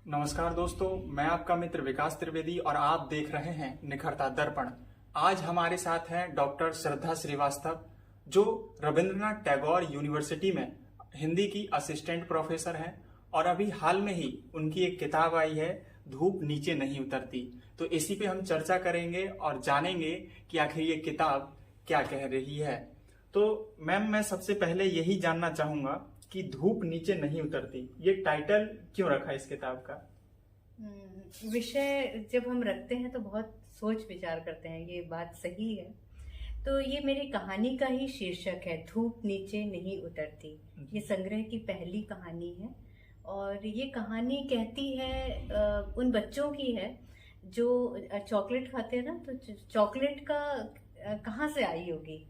नमस्कार दोस्तों, मैं आपका मित्र विकास त्रिवेदी और आप देख रहे हैं निखरता दर्पण। आज हमारे साथ हैं डॉक्टर श्रद्धा श्रीवास्तव, जो रविंद्रनाथ टैगोर यूनिवर्सिटी में हिंदी की असिस्टेंट प्रोफेसर हैं और अभी हाल में ही उनकी एक किताब आई है, धूप नीचे नहीं उतरती। तो इसी पे हम चर्चा करेंगे और जानेंगे कि आखिर ये किताब क्या कह रही है। तो मैम, मैं सबसे पहले यही जानना चाहूंगा कि धूप नीचे नहीं उतरती, ये टाइटल क्यों रखा इस किताब का? विषय जब हम रखते हैं तो बहुत सोच विचार करते हैं, ये बात सही है। तो ये मेरी कहानी का ही शीर्षक है, धूप नीचे नहीं उतरती। ये संग्रह की पहली कहानी है और ये कहानी कहती है उन बच्चों की है जो चॉकलेट खाते हैं ना, तो चॉकलेट का कहाँ से आई होगी,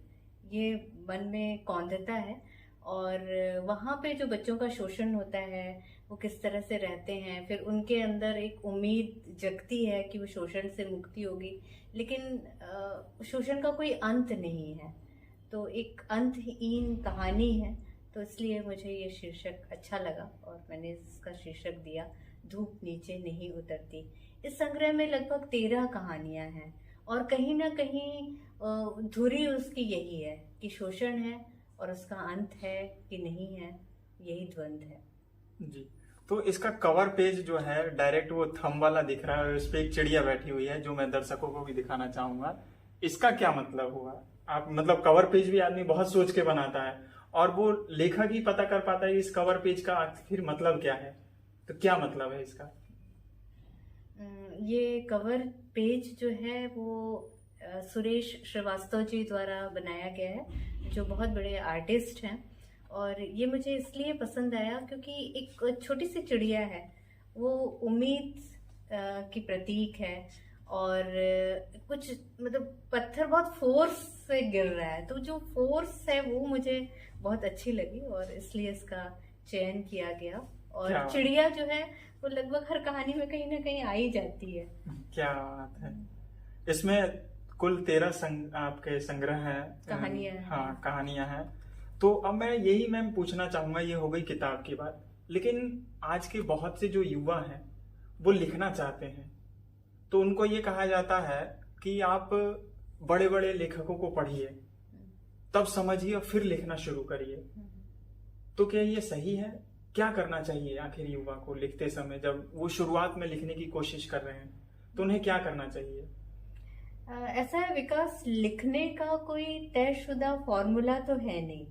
ये मन में कौंधता है। और वहाँ पे जो बच्चों का शोषण होता है, वो किस तरह से रहते हैं, फिर उनके अंदर एक उम्मीद जगती है कि वो शोषण से मुक्ति होगी, लेकिन शोषण का कोई अंत नहीं है। तो एक अंतहीन कहानी है, तो इसलिए मुझे ये शीर्षक अच्छा लगा और मैंने इसका शीर्षक दिया, धूप नीचे नहीं उतरती। इस संग्रह में लगभग 13 कहानियां हैं और कहीं ना कहीं धुरी उसकी यही है कि शोषण है और उसका अंत है कि नहीं है, यही द्वंद्व है जी। तो इसका कवर पेज जो है डायरेक्ट वो थंब वाला दिख रहा है, उस पे एक चिड़िया बैठी हुई है जो मैं दर्शकों को भी दिखाना चाहूंगा। इसका क्या मतलब हुआ? आप मतलब कवर पेज भी आदमी बहुत सोच के बनाता है और वो लेखक ही पता कर पाता है इस कवर पेज का आखिर मतलब क्या है। तो क्या मतलब है इसका? ये कवर पेज जो है वो सुरेश श्रीवास्तव जी द्वारा बनाया गया है, जो बहुत बड़े आर्टिस्ट हैं। और ये मुझे इसलिए पसंद आया क्योंकि एक छोटी सी चिड़िया है, वो उम्मीद की प्रतीक है। और कुछ मतलब पत्थर बहुत फोर्स से गिर रहा है, तो जो फोर्स है वो मुझे बहुत अच्छी लगी और इसलिए इसका चयन किया गया। और चिड़िया जो है वो लगभग हर कहानी में कहीं ना कहीं आ ही जाती है। क्या बात है। इसमें कुल 13 आपके संग्रह हैं, कहानियां। हाँ, कहानियां हैं। तो अब मैं यही मैम पूछना चाहूंगा, ये हो गई किताब की बात, लेकिन आज के बहुत से जो युवा हैं वो लिखना चाहते हैं, तो उनको ये कहा जाता है कि आप बड़े बड़े लेखकों को पढ़िए, तब समझिए और फिर लिखना शुरू करिए। तो क्या ये सही है? क्या करना चाहिए आखिर युवा को लिखते समय, जब वो शुरुआत में लिखने की कोशिश कर रहे हैं, तो उन्हें क्या करना चाहिए? ऐसा है विकास, लिखने का कोई तयशुदा फॉर्मूला तो है नहीं,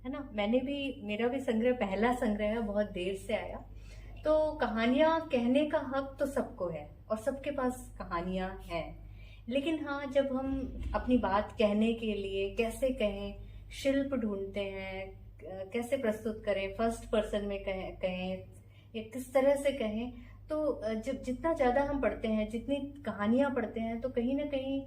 है ना। मेरा भी संग्रह पहला संग्रह है, बहुत देर से आया। तो कहानियां कहने का हक तो सबको है और सबके पास कहानियां हैं, लेकिन हाँ, जब हम अपनी बात कहने के लिए कैसे कहें, शिल्प ढूंढते हैं, कैसे प्रस्तुत करें, फर्स्ट पर्सन में कहें या किस तरह से कहें, तो जब जितना ज्यादा हम पढ़ते हैं, जितनी कहानियां पढ़ते हैं, तो कहीं ना कहीं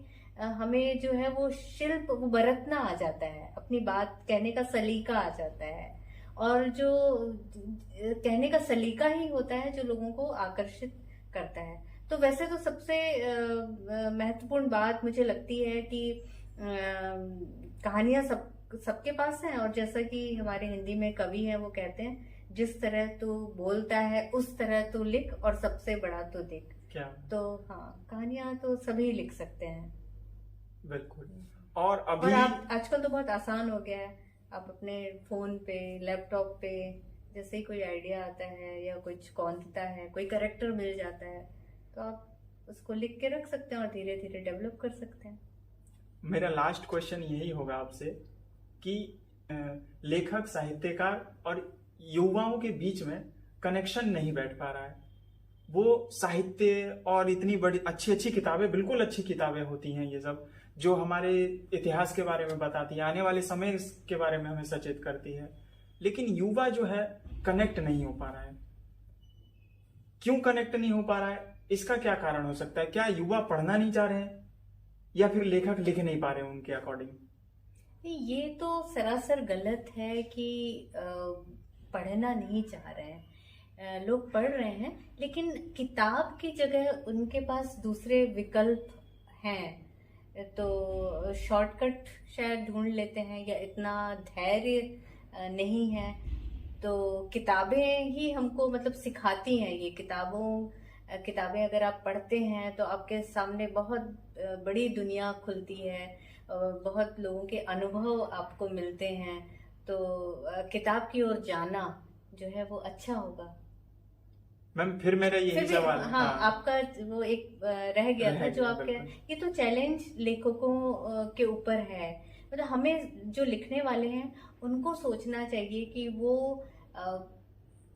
हमें जो है वो शिल्प, वो बरतना आ जाता है, अपनी बात कहने का सलीका आ जाता है। और जो कहने का सलीका ही होता है जो लोगों को आकर्षित करता है। तो वैसे तो सबसे महत्वपूर्ण बात मुझे लगती है कि कहानियां सबके पास हैं, और जैसा कि हमारे हिंदी में कवि हैं, वो कहते हैं, जिस तरह तू बोलता है उस तरह तू लिख और सबसे बड़ा तू दिख। क्या? तो हाँ, कहानियां तो सभी लिख सकते हैं। बिल्कुल। और अभी आप आजकल तो बहुत आसान हो गया है, आप अपने फोन पे, लैपटॉप पे जैसे ही कोई आइडिया आता है या कुछ कौंधता है, कोई कैरेक्टर मिल जाता है, तो आप उसको लिख के रख सकते हैं और धीरे धीरे डेवलप कर सकते हैं। मेरा लास्ट क्वेश्चन यही होगा आपसे कि लेखक, साहित्यकार और युवाओं के बीच में कनेक्शन नहीं बैठ पा रहा है। वो साहित्य और इतनी बड़ी अच्छी अच्छी किताबें, बिल्कुल अच्छी किताबें होती हैं ये सब, जो हमारे इतिहास के बारे में बताती है, आने वाले समय के बारे में हमें सचेत करती है, लेकिन युवा जो है कनेक्ट नहीं हो पा रहा है। क्यों कनेक्ट नहीं हो पा रहा है? इसका क्या कारण हो सकता है? क्या युवा पढ़ना नहीं चाह रहे हैं या फिर लेखक लिख नहीं पा रहे हैं उनके अकॉर्डिंग? ये तो सरासर गलत है कि पढ़ना नहीं चाह रहे हैं। लोग पढ़ रहे हैं, लेकिन किताब की जगह उनके पास दूसरे विकल्प हैं, तो शॉर्टकट शायद ढूंढ लेते हैं, या इतना धैर्य नहीं है। तो किताबें ही हमको मतलब सिखाती हैं। ये किताबें अगर आप पढ़ते हैं तो आपके सामने बहुत बड़ी दुनिया खुलती है, बहुत लोगों के अनुभव आपको मिलते हैं। तो किताब की ओर जाना जो है वो अच्छा होगा। मैम फिर मेरा यही फिर भी सवाल है। हाँ, आपका वो एक रह गया था जो आप बिल्कुल। ये तो चैलेंज लेखकों के ऊपर है। मतलब हमें जो लिखने वाले हैं उनको सोचना चाहिए कि वो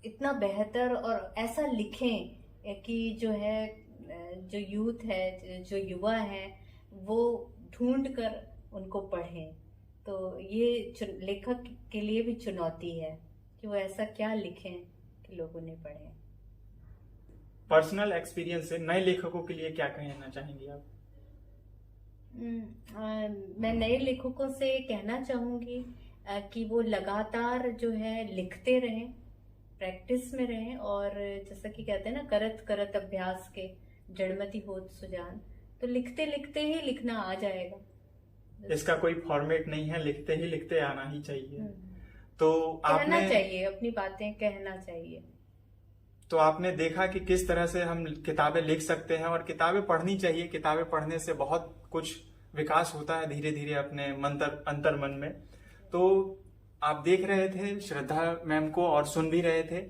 इतना बेहतर और ऐसा लिखें कि जो है जो यूथ है, जो युवा है, वो ढूंढ कर उनको पढ़ें। तो ये लेखक के लिए भी चुनौती है कि वो ऐसा क्या लिखें कि लोग उन्हें पढ़ें। पर्सनल एक्सपीरियंस से नए लेखकों के लिए क्या कहना चाहेंगी आप? मैं नए लेखकों से कहना चाहूंगी कि वो लगातार जो है लिखते रहें, प्रैक्टिस में रहें, और जैसा कि कहते हैं ना, करत करत अभ्यास के जड़मति होत सुजान। तो लिखते लिखते ही लिखना आ जाएगा। इसका कोई फॉर्मेट नहीं है, लिखते ही लिखते आना ही चाहिए। तो कहना आपने चाहिए, अपनी बातें कहना चाहिए। तो आपने देखा कि किस तरह से हम किताबें लिख सकते हैं, और किताबें पढ़नी चाहिए। किताबें पढ़ने से बहुत कुछ विकास होता है धीरे धीरे अपने अंतर मन में। तो आप देख रहे थे श्रद्धा मैम को और सुन भी रहे थे,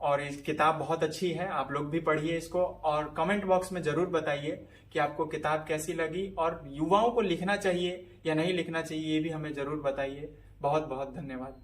और इस किताब बहुत अच्छी है। आप लोग भी पढ़िए इसको, और कमेंट बॉक्स में जरूर बताइए कि आपको किताब कैसी लगी, और युवाओं को लिखना चाहिए या नहीं लिखना चाहिए ये भी हमें जरूर बताइए। बहुत बहुत धन्यवाद।